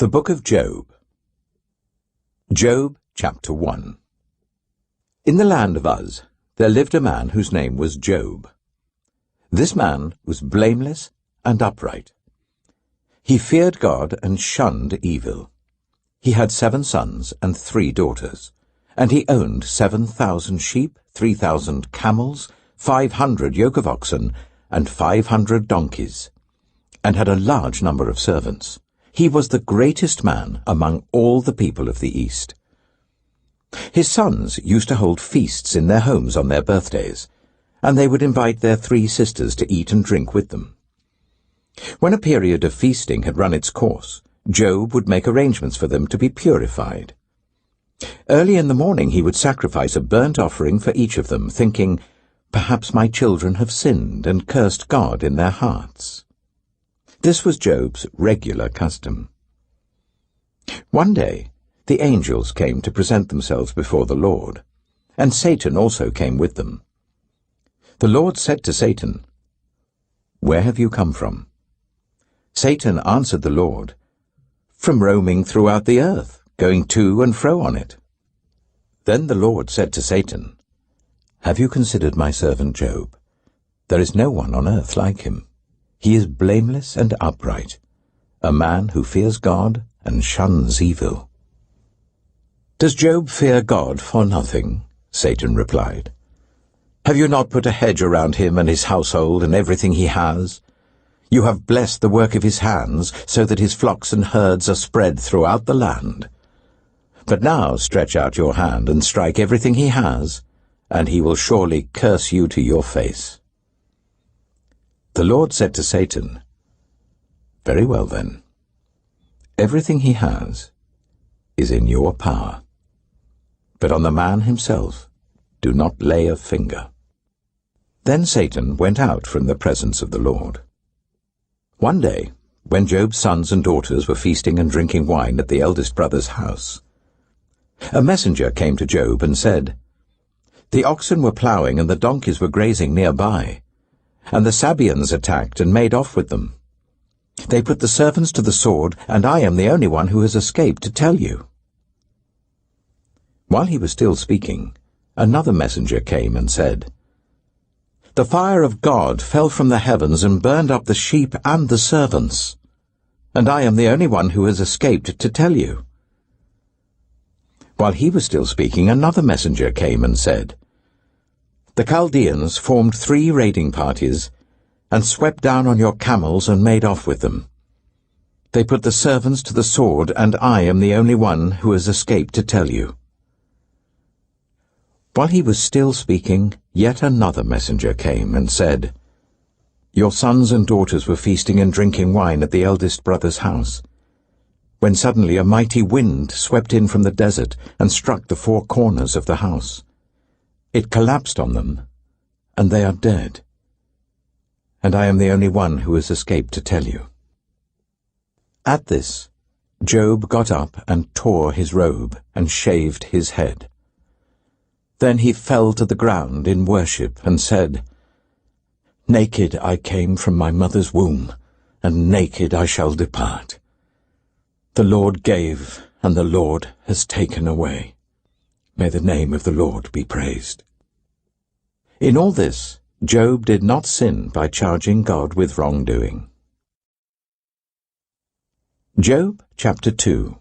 The Book of Job. Job, chapter 1. In the land of Uz, there lived a man whose name was Job. This man was blameless and upright. He feared God and shunned evil. He had 7 sons and 3 daughters, and he owned 7,000 sheep, 3,000 camels, 500 yoke of oxen, and 500 donkeys, and had a large number of servants. He was the greatest man among all the people of the East. His sons used to hold feasts in their homes on their birthdays, and they would invite their 3 sisters to eat and drink with them. When a period of feasting had run its course, Job would make arrangements for them to be purified. Early in the morning he would sacrifice a burnt offering for each of them, thinking, "Perhaps my children have sinned and cursed God in their hearts." This was Job's regular custom. One day, the angels came to present themselves before the Lord, and Satan also came with them. The Lord said to Satan, "Where have you come from?" Satan answered the Lord, "From roaming throughout the earth, going to and fro on it." Then the Lord said to Satan, "Have you considered my servant Job? There is no one on earth like him. He is blameless and upright, a man who fears God and shuns evil." "Does Job fear God for nothing?" Satan replied. "Have you not put a hedge around him and his household and everything he has? You have blessed the work of his hands, so that his flocks and herds are spread throughout the land. But now stretch out your hand and strike everything he has, and he will surely curse you to your face." The Lord said to Satan, "Very well then. Everything he has is in your power. But on the man himself do not lay a finger." Then Satan went out from the presence of the Lord. One day, when Job's sons and daughters were feasting and drinking wine at the eldest brother's house, a messenger came to Job and said, "The oxen were ploughing and the donkeys were grazing nearby, and the Sabeans attacked and made off with them. They put the servants to the sword, and I am the only one who has escaped to tell you." While he was still speaking, another messenger came and said, "The fire of God fell from the heavens and burned up the sheep and the servants, and I am the only one who has escaped to tell you." While he was still speaking, another messenger came and said, "The Chaldeans formed 3 raiding parties and swept down on your camels and made off with them. They put the servants to the sword, and I am the only one who has escaped to tell you." While he was still speaking, yet another messenger came and said, "Your sons and daughters were feasting and drinking wine at the eldest brother's house, when suddenly a mighty wind swept in from the desert and struck the 4 corners of the house. It collapsed on them, and they are dead. And I am the only one who has escaped to tell you." At this, Job got up and tore his robe and shaved his head. Then he fell to the ground in worship and said, "Naked I came from my mother's womb, and naked I shall depart. The Lord gave, and the Lord has taken away. May the name of the Lord be praised." In all this, Job did not sin by charging God with wrongdoing. Job, chapter 2.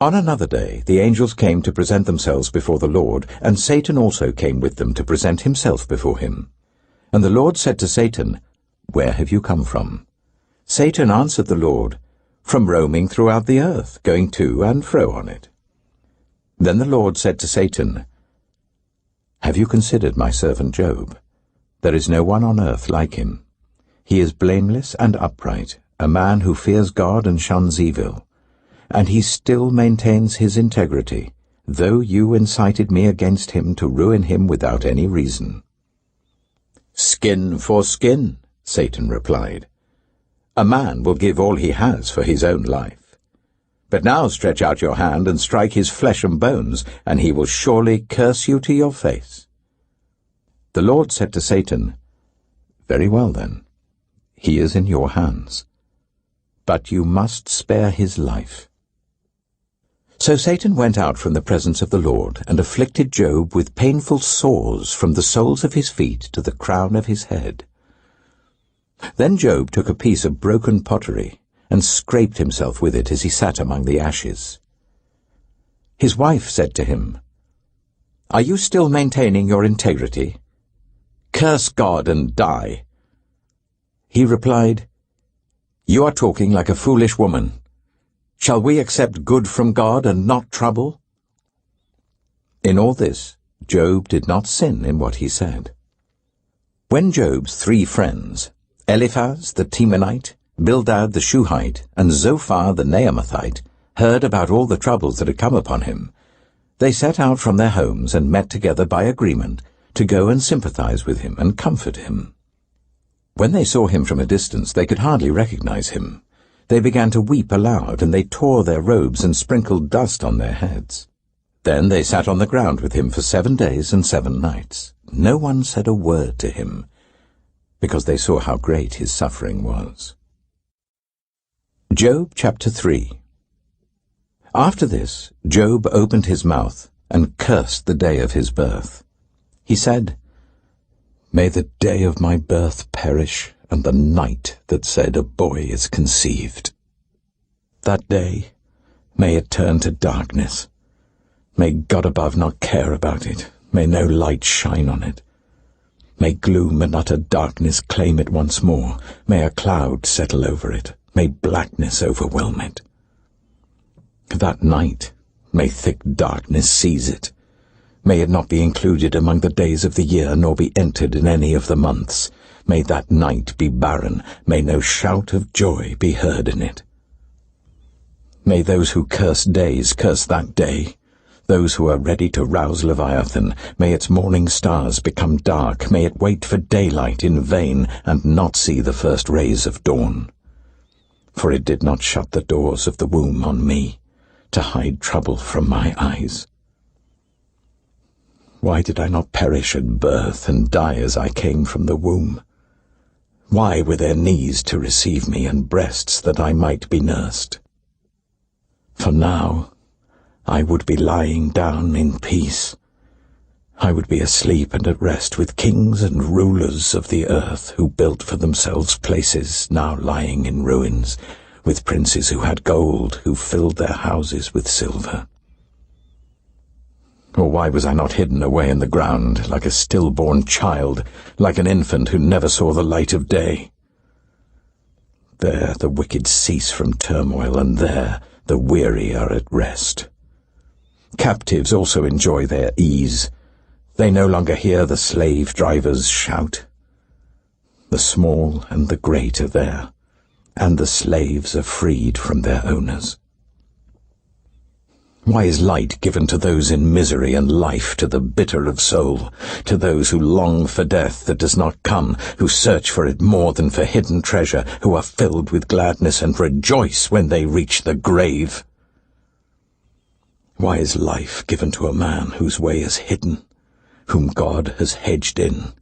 On another day the angels came to present themselves before the Lord, and Satan also came with them to present himself before him. And the Lord said to Satan, "Where have you come from?" Satan answered the Lord, "From roaming throughout the earth, going to and fro on it." Then the Lord said to Satan, "Have you considered my servant Job? There is no one on earth like him. He is blameless and upright, a man who fears God and shuns evil. And he still maintains his integrity, though you incited me against him to ruin him without any reason." "Skin for skin," Satan replied. "A man will give all he has for his own life. But now stretch out your hand and strike his flesh and bones, and he will surely curse you to your face." The Lord said to Satan, "Very well then, he is in your hands. but you must spare his life." So Satan went out from the presence of the Lord and afflicted Job with painful sores from the soles of his feet to the crown of his head. Then Job took a piece of broken pottery and scraped himself with it as he sat among the ashes. His wife said to him, "Are you still maintaining your integrity? Curse God and die." He replied, "You are talking like a foolish woman. Shall we accept good from God and not trouble?" In all this, Job did not sin in what he said. When Job's 3 friends, Eliphaz the Temanite, Bildad the Shuhite, and Zophar the Naamathite, heard about all the troubles that had come upon him, they set out from their homes and met together by agreement to go and sympathize with him and comfort him. When they saw him from a distance, they could hardly recognize him. They began to weep aloud, and they tore their robes and sprinkled dust on their heads. Then they sat on the ground with him for 7 days and 7 nights. No one said a word to him, because they saw how great his suffering was. Job chapter 3. After this, Job opened his mouth and cursed the day of his birth. He said, "May the day of my birth perish, and the night that said a boy is conceived. That day, may it turn to darkness. May God above not care about it. May no light shine on it. May gloom and utter darkness claim it once more. May a cloud settle over it. May blackness overwhelm it. That night, may thick darkness seize it. May it not be included among the days of the year, nor be entered in any of the months. May that night be barren. May no shout of joy be heard in it. May those who curse days curse that day. Those who are ready to rouse Leviathan, may its morning stars become dark. May it wait for daylight in vain and not see the first rays of dawn. For it did not shut the doors of the womb on me, to hide trouble from my eyes. Why did I not perish at birth and die as I came from the womb? Why were there knees to receive me and breasts that I might be nursed? For now I would be lying down in peace. I would be asleep and at rest with kings and rulers of the earth who built for themselves places now lying in ruins, with princes who had gold, who filled their houses with silver. Or why was I not hidden away in the ground, like a stillborn child, like an infant who never saw the light of day? There the wicked cease from turmoil, and there the weary are at rest. Captives also enjoy their ease. They no longer hear the slave drivers shout. The small and the great are there, and the slaves are freed from their owners. Why is light given to those in misery, and life to the bitter of soul, to those who long for death that does not come, who search for it more than for hidden treasure, who are filled with gladness and rejoice when they reach the grave? Why is life given to a man whose way is hidden, whom God has hedged in?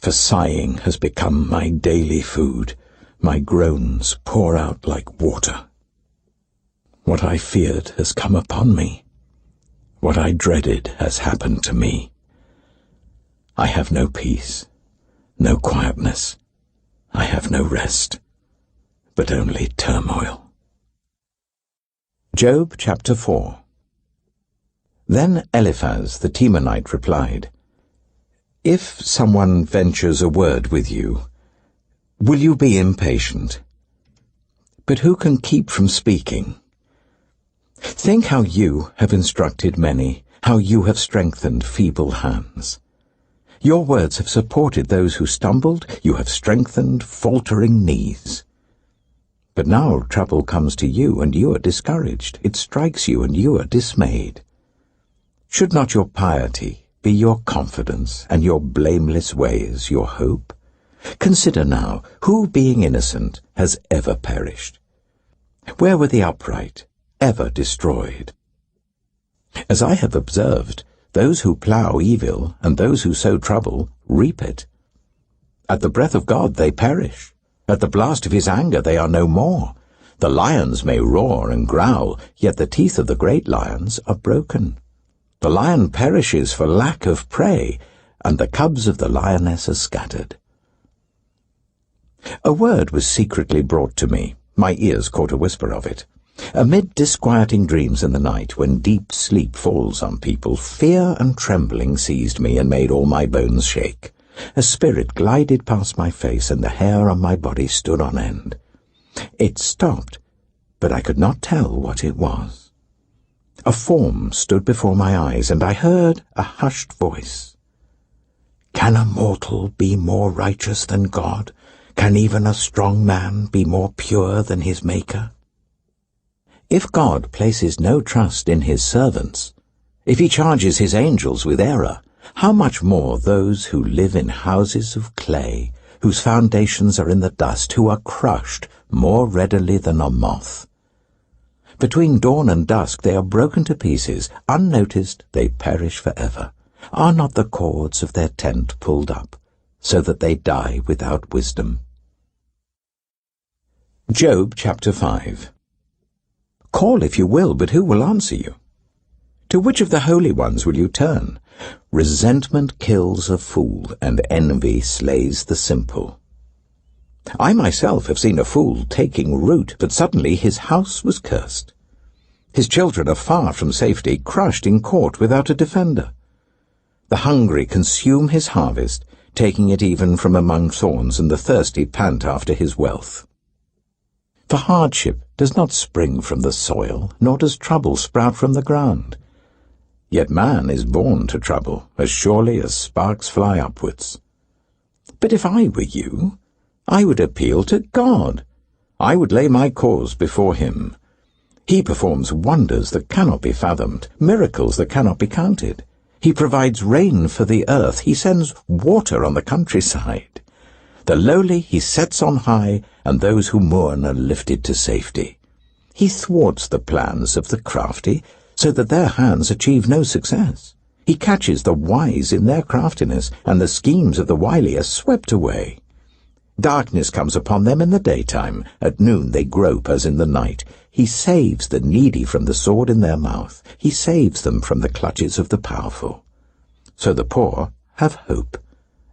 For sighing has become my daily food, my groans pour out like water. What I feared has come upon me. What I dreaded has happened to me. I have no peace, no quietness. I have no rest, but only turmoil. Job chapter 4. Then Eliphaz the Temanite replied, "If someone ventures a word with you, will you be impatient? But who can keep from speaking? Think how you have instructed many, how you have strengthened feeble hands. Your words have supported those who stumbled, you have strengthened faltering knees. But now trouble comes to you, and you are discouraged. It strikes you, and you are dismayed. Should not your piety be your confidence, and your blameless ways your hope? Consider now, who being innocent has ever perished? Where were the upright ever destroyed? As I have observed, those who plough evil and those who sow trouble reap it. At the breath of God they perish. At the blast of his anger they are no more. The lions may roar and growl, yet the teeth of the great lions are broken. The lion perishes for lack of prey, and the cubs of the lioness are scattered. A word was secretly brought to me. My ears caught a whisper of it. Amid disquieting dreams in the night, when deep sleep falls on people, fear and trembling seized me and made all my bones shake. A spirit glided past my face, and the hair on my body stood on end. It stopped, but I could not tell what it was. A form stood before my eyes, and I heard a hushed voice. "Can a mortal be more righteous than God? Can even a strong man be more pure than his Maker?" If God places no trust in his servants, if he charges his angels with error, how much more those who live in houses of clay, whose foundations are in the dust, who are crushed more readily than a moth. Between dawn and dusk they are broken to pieces, unnoticed they perish forever. Are not the cords of their tent pulled up, so that they die without wisdom? Job chapter 5. Call if you will, but who will answer you? To which of the holy ones will you turn? Resentment kills a fool, and envy slays the simple. I myself have seen a fool taking root, but suddenly his house was cursed. His children are far from safety, crushed in court without a defender. The hungry consume his harvest, taking it even from among thorns, and the thirsty pant after his wealth. For hardship does not spring from the soil, nor does trouble sprout from the ground. Yet man is born to trouble, as surely as sparks fly upwards. But if I were you, I would appeal to God. I would lay my cause before him. He performs wonders that cannot be fathomed, miracles that cannot be counted. He provides rain for the earth. He sends water on the countryside. The lowly he sets on high, and those who mourn are lifted to safety. He thwarts the plans of the crafty, so that their hands achieve no success. He catches the wise in their craftiness, and the schemes of the wily are swept away. Darkness comes upon them in the daytime. At noon they grope as in the night. He saves the needy from the sword in their mouth. He saves them from the clutches of the powerful. So the poor have hope,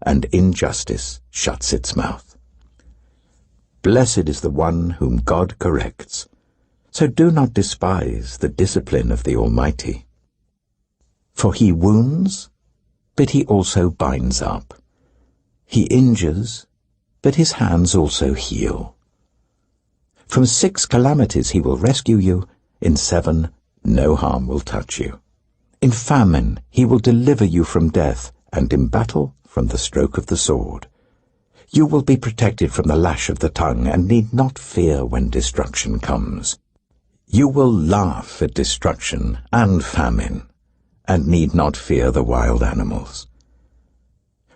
and injustice shuts its mouth. Blessed is the one whom God corrects. So do not despise the discipline of the Almighty. For he wounds, but he also binds up. He injures, but his hands also heal. From 6 calamities he will rescue you, in 7 no harm will touch you. In famine he will deliver you from death, and in battle from the stroke of the sword. You will be protected from the lash of the tongue, and need not fear when destruction comes. You will laugh at destruction and famine, and need not fear the wild animals.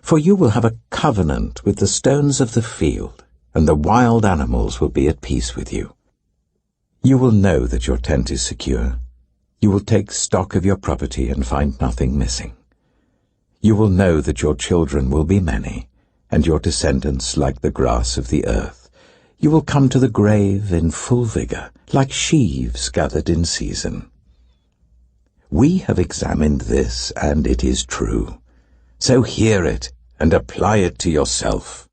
For you will have a covenant with the stones of the field, and the wild animals will be at peace with you. You will know that your tent is secure. You will take stock of your property and find nothing missing. You will know that your children will be many, and your descendants like the grass of the earth. You will come to the grave in full vigor, like sheaves gathered in season. We have examined this, and it is true. So hear it and apply it to yourself.